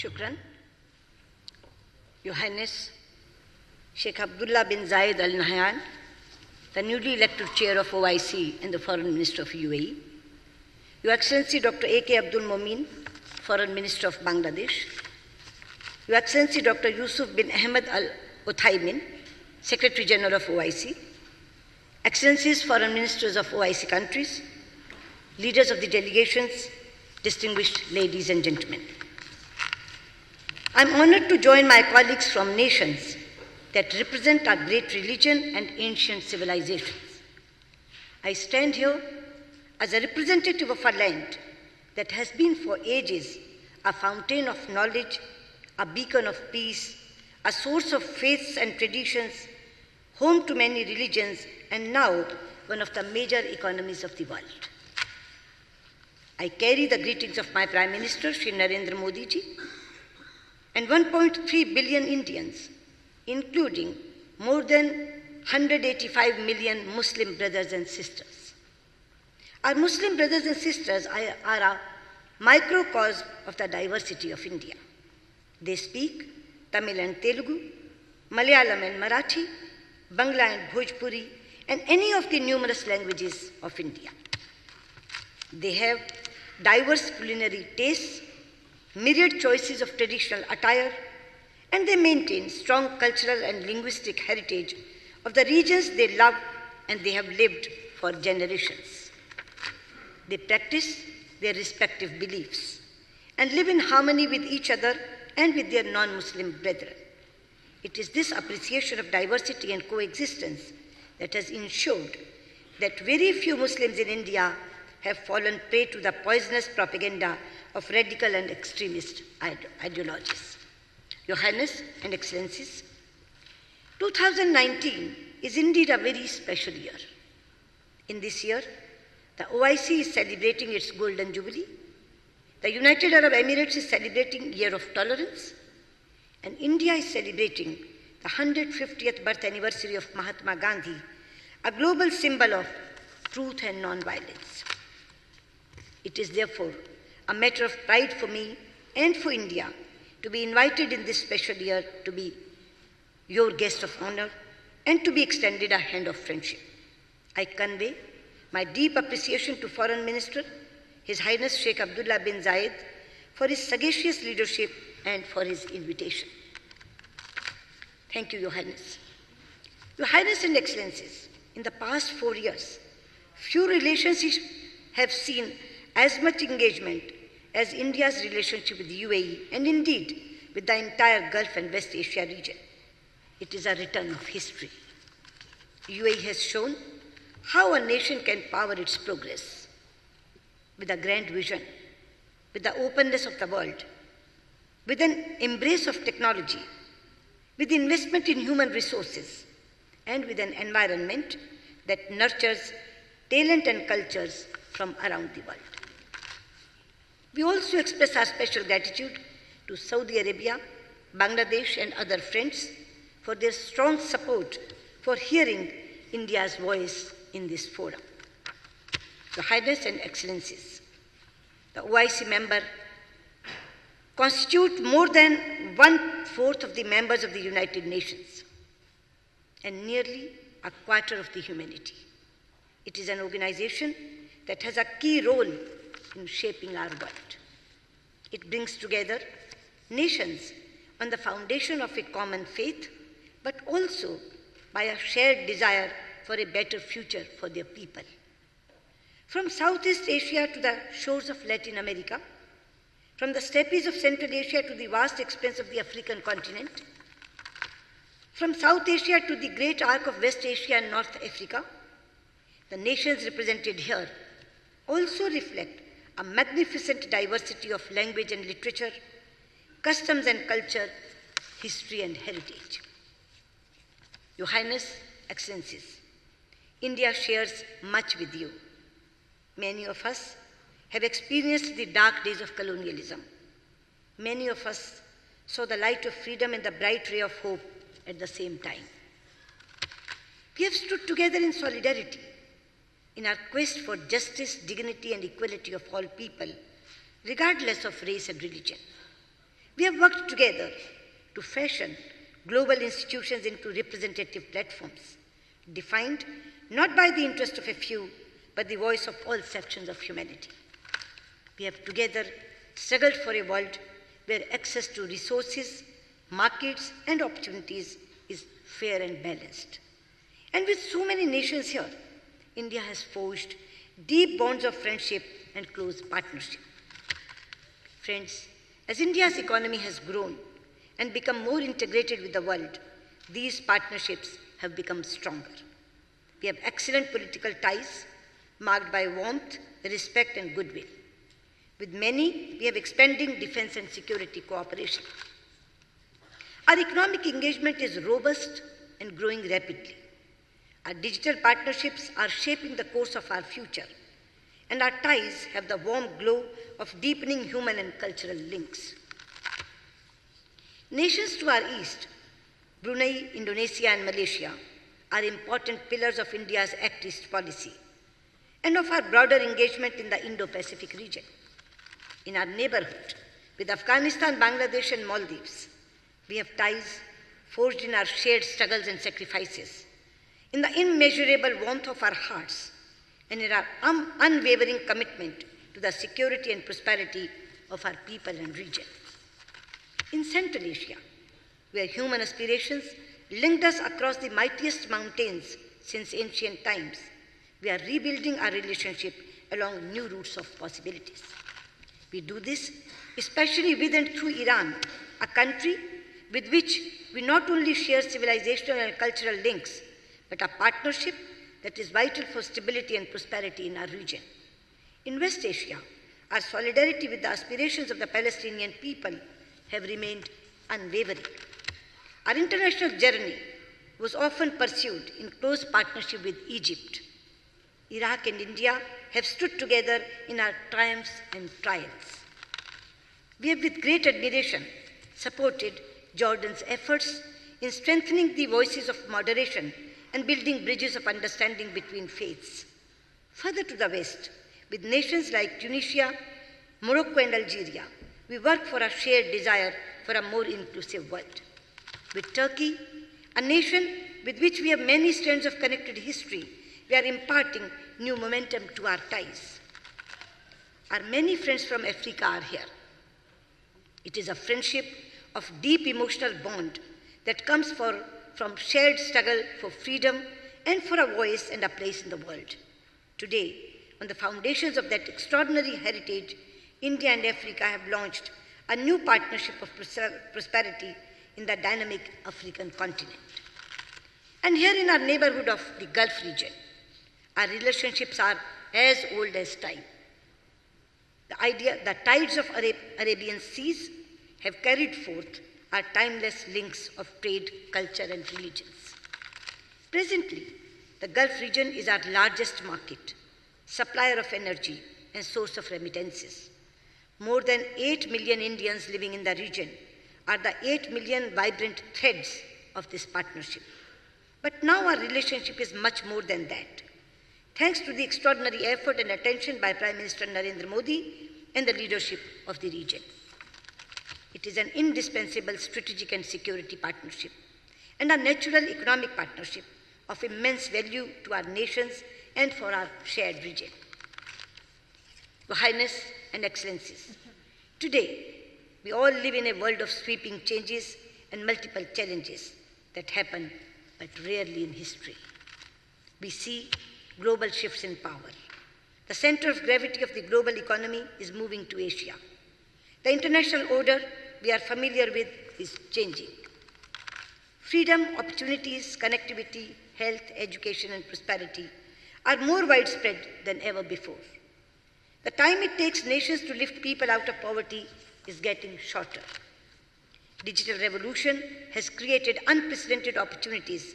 Shukran. Your Highness, Sheikh Abdullah bin Zayed Al Nahyan, the newly elected chair of OIC and the Foreign Minister of UAE, Your Excellency Dr. A.K. Abdul Momin, Foreign Minister of Bangladesh, Your Excellency Dr. Yusuf bin Ahmed Al Uthaymin, Secretary General of OIC, Excellencies, Foreign Ministers of OIC countries, leaders of the delegations, distinguished ladies and gentlemen. I'm honored to join my colleagues from nations that represent our great religion and ancient civilizations. I stand here as a representative of a land that has been for ages a fountain of knowledge, a beacon of peace, a source of faiths and traditions, home to many religions, and now one of the major economies of the world. I carry the greetings of my Prime Minister, Shri Narendra Modi ji, and 1.3 billion Indians, including more than 185 million Muslim brothers and sisters. Our Muslim brothers and sisters are a microcosm of the diversity of India. They speak Tamil and Telugu, Malayalam and Marathi, Bangla and Bhojpuri, and any of the numerous languages of India. They have diverse culinary tastes, myriad choices of traditional attire, and they maintain strong cultural and linguistic heritage of the regions they love and they have lived for generations. They practice their respective beliefs and live in harmony with each other and with their non-Muslim brethren. It is this appreciation of diversity and coexistence that has ensured that very few Muslims in India have fallen prey to the poisonous propaganda of radical and extremist ideologies. Your Highness and Excellencies, 2019 is indeed a very special year. In this year, the OIC is celebrating its Golden Jubilee, the United Arab Emirates is celebrating Year of Tolerance, and India is celebrating the 150th birth anniversary of Mahatma Gandhi, a global symbol of truth and non-violence. It is therefore a matter of pride for me and for India to be invited in this special year to be your guest of honor and to be extended a hand of friendship. I convey my deep appreciation to Foreign Minister, His Highness Sheikh Abdullah bin Zayed, for his sagacious leadership and for his invitation. Thank you, Your Highness. Your Highness and Excellencies, in the past 4 years, few relationships have seen as much engagement as India's relationship with the UAE and indeed with the entire Gulf and West Asia region. It is a return of history. UAE has shown how a nation can power its progress with a grand vision, with the openness of the world, with an embrace of technology, with investment in human resources, and with an environment that nurtures talent and cultures from around the world. We also express our special gratitude to Saudi Arabia, Bangladesh, and other friends for their strong support for hearing India's voice in this forum. Your Highness and Excellencies, the OIC member constitute more than 1/4 of the members of the United Nations and nearly a quarter of the humanity. It is an organization that has a key role in shaping our world. It brings together nations on the foundation of a common faith, but also by a shared desire for a better future for their people. From Southeast Asia to the shores of Latin America, from the steppes of Central Asia to the vast expanse of the African continent, from South Asia to the great arc of West Asia and North Africa, the nations represented here also reflect a magnificent diversity of language and literature, customs and culture, history and heritage. Your Highness, Excellencies, India shares much with you. Many of us have experienced the dark days of colonialism. Many of us saw the light of freedom and the bright ray of hope at the same time. We have stood together in solidarity in our quest for justice, dignity, and equality of all people, regardless of race and religion. We have worked together to fashion global institutions into representative platforms, defined not by the interest of a few, but the voice of all sections of humanity. We have together struggled for a world where access to resources, markets, and opportunities is fair and balanced. And with so many nations here, India has forged deep bonds of friendship and close partnership. Friends, as India's economy has grown and become more integrated with the world, these partnerships have become stronger. We have excellent political ties marked by warmth, respect, and goodwill. With many, we have expanding defense and security cooperation. Our economic engagement is robust and growing rapidly. Our digital partnerships are shaping the course of our future, and our ties have the warm glow of deepening human and cultural links. Nations to our east, Brunei, Indonesia, and Malaysia, are important pillars of India's Act East policy and of our broader engagement in the Indo-Pacific region. In our neighborhood, with Afghanistan, Bangladesh, and Maldives, we have ties forged in our shared struggles and sacrifices, in the immeasurable warmth of our hearts, and in our unwavering commitment to the security and prosperity of our people and region. In Central Asia, where human aspirations linked us across the mightiest mountains since ancient times, we are rebuilding our relationship along new routes of possibilities. We do this especially with and through Iran, a country with which we not only share civilizational and cultural links, but a partnership that is vital for stability and prosperity in our region. In West Asia, our solidarity with the aspirations of the Palestinian people have remained unwavering. Our international journey was often pursued in close partnership with Egypt. Iraq and India have stood together in our triumphs and trials. We have with great admiration supported Jordan's efforts in strengthening the voices of moderation and building bridges of understanding between faiths. Further to the west, with nations like Tunisia, Morocco, and Algeria, we work for a shared desire for a more inclusive world. With Turkey, a nation with which we have many strands of connected history, we are imparting new momentum to our ties. Our many friends from Africa are here. It is a friendship of deep emotional bond that comes from shared struggle for freedom and for a voice and a place in the world. Today, on the foundations of that extraordinary heritage, India and Africa have launched a new partnership of prosperity in the dynamic African continent. And here in our neighborhood of the Gulf region, our relationships are as old as time. The tides of Arabian seas have carried forth our timeless links of trade, culture, and religions. Presently, the Gulf region is our largest market, supplier of energy, and source of remittances. More than 8 million Indians living in the region are the 8 million vibrant threads of this partnership. But now our relationship is much more than that. Thanks to the extraordinary effort and attention by Prime Minister Narendra Modi and the leadership of the region. It is an indispensable strategic and security partnership and a natural economic partnership of immense value to our nations and for our shared region. Your Highness and Excellencies, today we all live in a world of sweeping changes and multiple challenges that happen but rarely in history. We see global shifts in power. The center of gravity of the global economy is moving to Asia. The international order we are familiar with is changing. Freedom, opportunities, connectivity, health, education, and prosperity are more widespread than ever before. The time it takes nations to lift people out of poverty is getting shorter. Digital revolution has created unprecedented opportunities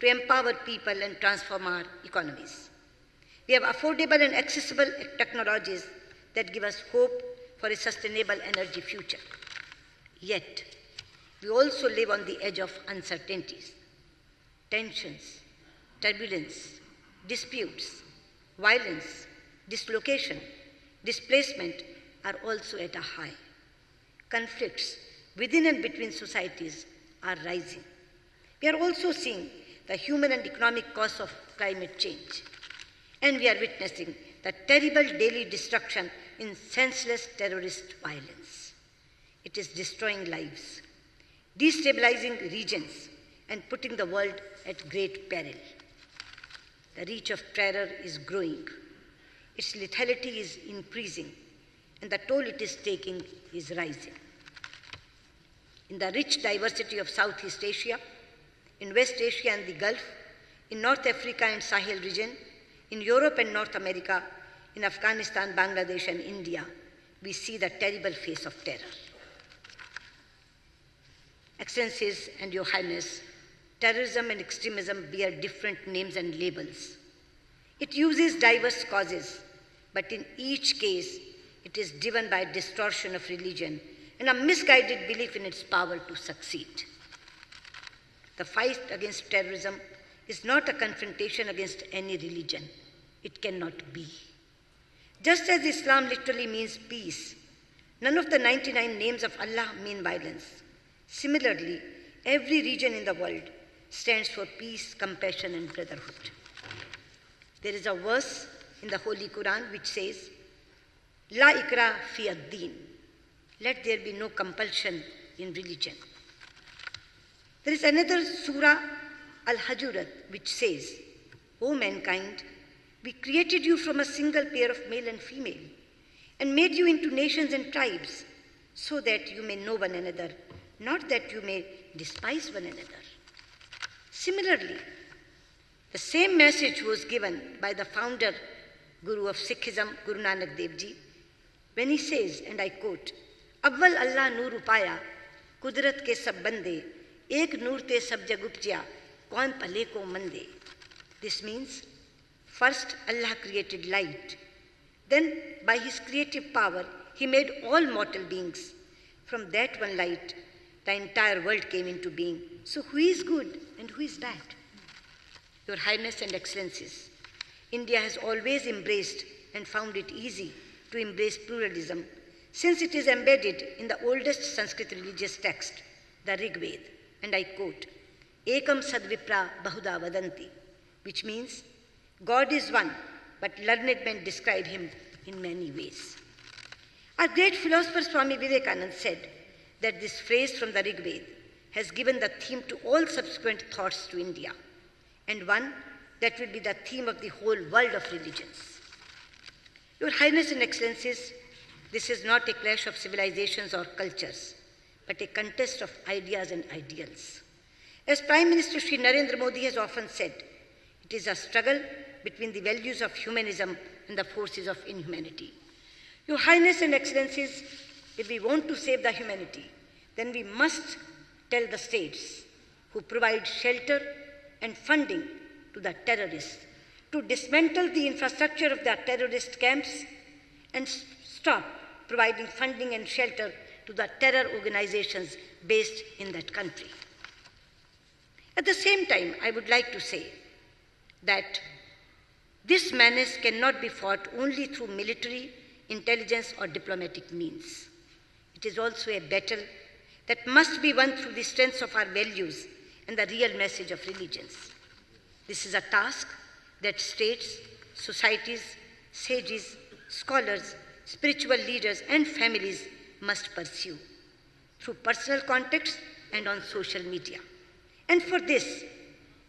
to empower people and transform our economies. We have affordable and accessible technologies that give us hope for a sustainable energy future. Yet, we also live on the edge of uncertainties. Tensions, turbulence, disputes, violence, dislocation, displacement are also at a high. Conflicts within and between societies are rising. We are also seeing the human and economic costs of climate change. And we are witnessing the terrible daily destruction in senseless terrorist violence. It is destroying lives, destabilizing regions, and putting the world at great peril. The reach of terror is growing. Its lethality is increasing, and the toll it is taking is rising. In the rich diversity of Southeast Asia, in West Asia and the Gulf, in North Africa and Sahel region, in Europe and North America, in Afghanistan, Bangladesh and India, we see the terrible face of terror. Excellencies and Your Highness, terrorism and extremism bear different names and labels. It uses diverse causes, but in each case, it is driven by distortion of religion and a misguided belief in its power to succeed. The fight against terrorism is not a confrontation against any religion. It cannot be. Just as Islam literally means peace, none of the 99 names of Allah mean violence. Similarly, every region in the world stands for peace, compassion, and brotherhood. There is a verse in the Holy Quran which says, La ikra fi ad-din. Let there be no compulsion in religion. There is another surah, Al-Hujurat, which says, O mankind, we created you from a single pair of male and female, and made you into nations and tribes, so that you may know one another, not that you may despise one another. Similarly, the same message was given by the founder, Guru of Sikhism, Guru Nanak Dev Ji, when he says, and I quote, Awwal Allah noor upaya, kudrat ke sab bande, ek noor te sab jag upjya, kaun pale ko mande. This means, first Allah created light. Then, by His creative power, He made all mortal beings. From that one light, the entire world came into being. So who is good and who is bad? Your Highness and Excellencies, India has always embraced and found it easy to embrace pluralism, since it is embedded in the oldest Sanskrit religious text, the Rig Veda, and I quote, Ekam sadvipra bahuda vadanti, which means, God is one, but learned men describe Him in many ways. Our great philosopher Swami Vivekananda said that this phrase from the Rig Veda has given the theme to all subsequent thoughts to India, and one that will be the theme of the whole world of religions. Your Highness and Excellencies, this is not a clash of civilizations or cultures, but a contest of ideas and ideals. As Prime Minister Shri Narendra Modi has often said, it is a struggle between the values of humanism and the forces of inhumanity. Your Highness and Excellencies, if we want to save the humanity, then we must tell the states who provide shelter and funding to the terrorists to dismantle the infrastructure of the terrorist camps and stop providing funding and shelter to the terror organizations based in that country. At the same time, I would like to say that this menace cannot be fought only through military, intelligence, or diplomatic means. It is also a battle that must be won through the strengths of our values and the real message of religions. This is a task that states, societies, sages, scholars, spiritual leaders, and families must pursue through personal contacts and on social media. And for this,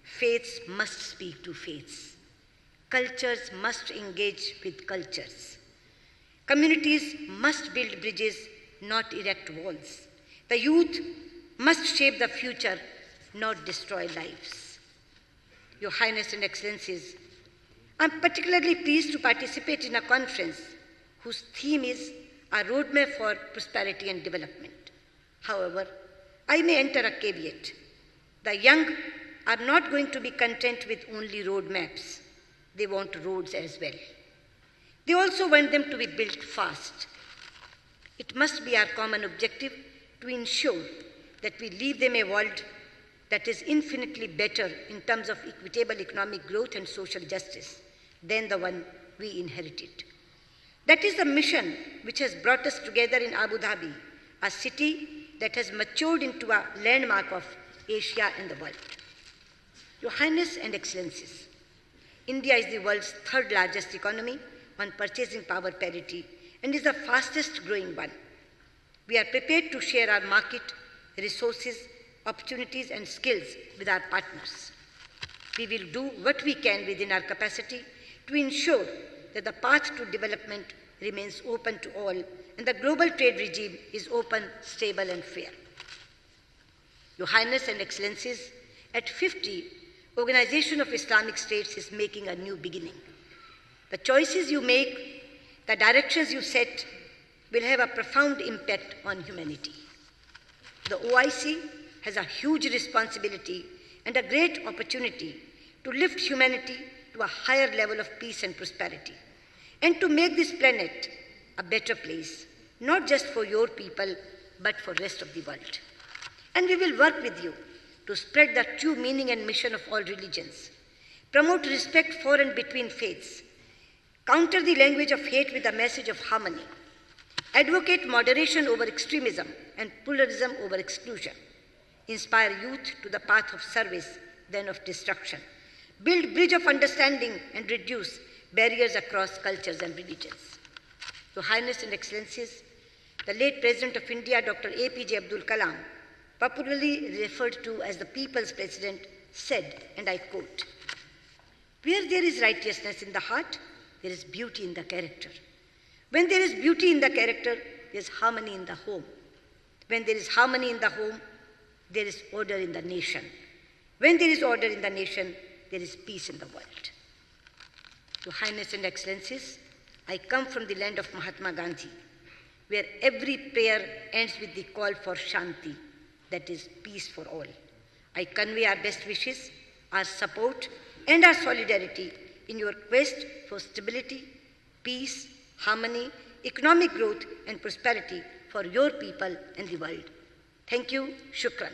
faiths must speak to faiths. Cultures must engage with cultures. Communities must build bridges, not erect walls. The youth must shape the future, not destroy lives. Your Highness and Excellencies, I am particularly pleased to participate in a conference whose theme is a roadmap for prosperity and development. However, I may enter a caveat. The young are not going to be content with only roadmaps. They want roads as well. They also want them to be built fast. It must be our common objective to ensure that we leave them a world that is infinitely better in terms of equitable economic growth and social justice than the one we inherited. That is the mission which has brought us together in Abu Dhabi, a city that has matured into a landmark of Asia and the world. Your Highness and Excellencies, India is the world's third largest economy on purchasing power parity and is the fastest growing one. We are prepared to share our market, resources, opportunities and skills with our partners. We will do what we can within our capacity to ensure that the path to development remains open to all and the global trade regime is open, stable and fair. Your Highness and Excellencies, at 50, Organisation of Islamic States is making a new beginning. The choices you make, the directions you set, will have a profound impact on humanity. The OIC has a huge responsibility and a great opportunity to lift humanity to a higher level of peace and prosperity, and to make this planet a better place, not just for your people, but for the rest of the world. And we will work with you to spread the true meaning and mission of all religions, promote respect for and between faiths, counter the language of hate with a message of harmony, advocate moderation over extremism and pluralism over exclusion, inspire youth to the path of service than of destruction, build bridge of understanding and reduce barriers across cultures and religions. Your Highness and Excellencies, the late President of India, Dr. APJ Abdul Kalam, popularly referred to as the People's President, said, and I quote, "Where there is righteousness in the heart, there is beauty in the character. When there is beauty in the character, there is harmony in the home. When there is harmony in the home, there is order in the nation. When there is order in the nation, there is peace in the world." Your Highness and Excellencies, I come from the land of Mahatma Gandhi, where every prayer ends with the call for Shanti, that is, peace for all. I convey our best wishes, our support, and our solidarity in your quest for stability, peace, harmony, economic growth, and prosperity for your people and the world. Thank you. Shukran.